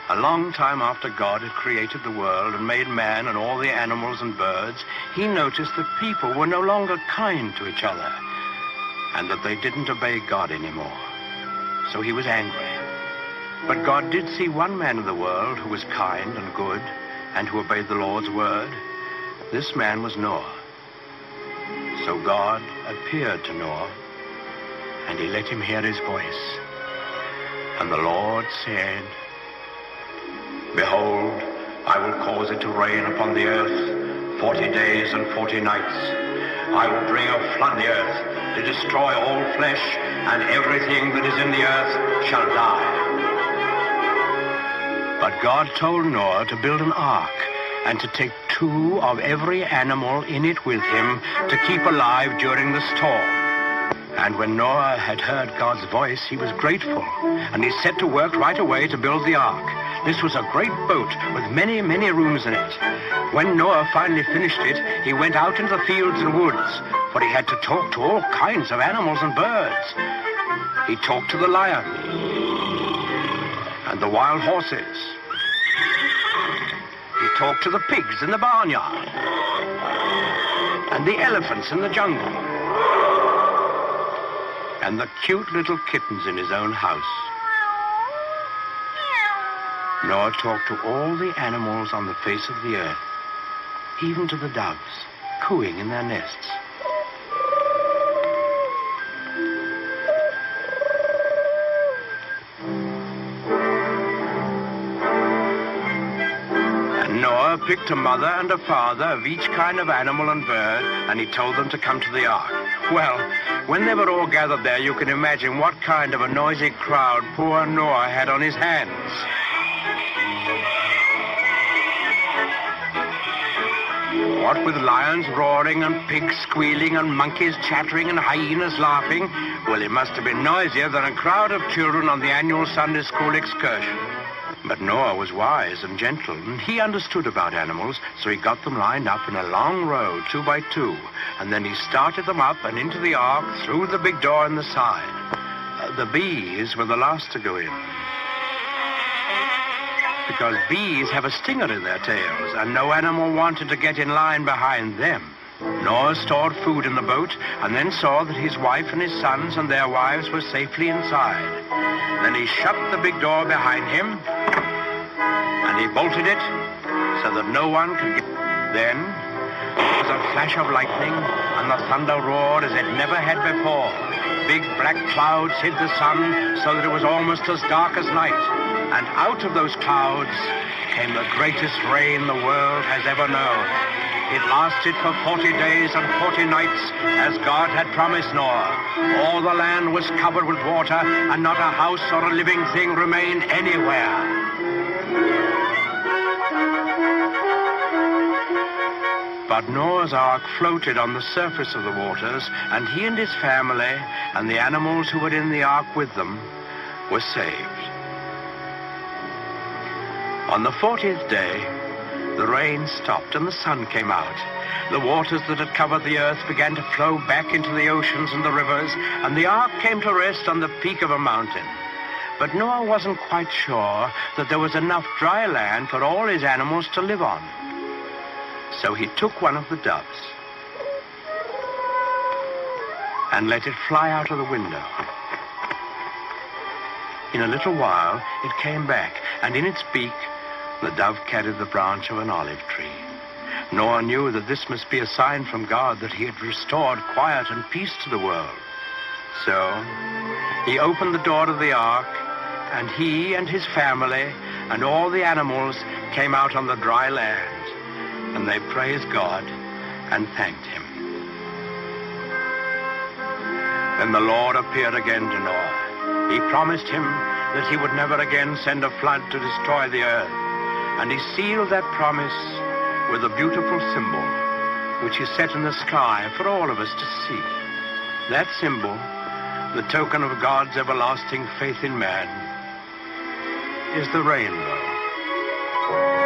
A long time after God had created the world and made man and all the animals and birds, he noticed that people were no longer kind to each other and that they didn't obey God anymore. So he was angry. But God did see one man in the world who was kind and good and who obeyed the Lord's word. This man was Noah. So God appeared to Noah and he let him hear his voice. And the Lord said, "Behold, I will cause it to rain upon the earth 40 days and 40 nights. I will bring a flood the earth to destroy all flesh, and everything that is in the earth shall die." But God told Noah to build an ark and to take 2 of every animal in it with him to keep alive during the storm. And when Noah had heard God's voice, he was grateful, and he set to work right away to build the ark. This was a great boat with many, many rooms in it. When Noah finally finished it, he went out into the fields and woods, for he had to talk to all kinds of animals and birds. He talked to the lion and the wild horses. He talked to the pigs in the barnyard and the elephants in the jungle and the cute little kittens in his own house. Noah talked to all the animals on the face of the earth, even to the doves, cooing in their nests. And Noah picked a mother and a father of each kind of animal and bird, and he told them to come to the ark. Well, when they were all gathered there, you can imagine what kind of a noisy crowd poor Noah had on his hands. What with lions roaring and pigs squealing and monkeys chattering and hyenas laughing, well, it must have been noisier than a crowd of children on the annual Sunday school excursion. But Noah was wise and gentle, and he understood about animals, so he got them lined up in a long row, 2 by 2, and then he started them up and into the ark through the big door in the side. The bees were the last to go in, because bees have a stinger in their tails, and no animal wanted to get in line behind them. Noah stored food in the boat, and then saw that his wife and his sons and their wives were safely inside. Then he shut the big door behind him, and he bolted it so that no one could get. Then there was a flash of lightning, and the thunder roared as it never had before. Big black clouds hid the sun so that it was almost as dark as night. And out of those clouds came the greatest rain the world has ever known. It lasted for 40 days and 40 nights, as God had promised Noah. All the land was covered with water, and not a house or a living thing remained anywhere. But Noah's ark floated on the surface of the waters, and he and his family and the animals who were in the ark with them were saved. On the 40th day, the rain stopped and the sun came out. The waters that had covered the earth began to flow back into the oceans and the rivers, and the ark came to rest on the peak of a mountain. But Noah wasn't quite sure that there was enough dry land for all his animals to live on. So he took one of the doves and let it fly out of the window. In a little while, it came back, and in its beak, the dove carried the branch of an olive tree. Noah knew that this must be a sign from God that he had restored quiet and peace to the world. So he opened the door of the ark, and he and his family and all the animals came out on the dry land, and they praised God and thanked him. Then the Lord appeared again to Noah. He promised him that he would never again send a flood to destroy the earth. And he sealed that promise with a beautiful symbol, which he set in the sky for all of us to see. That symbol the token of God's everlasting faith in man, is the rainbow.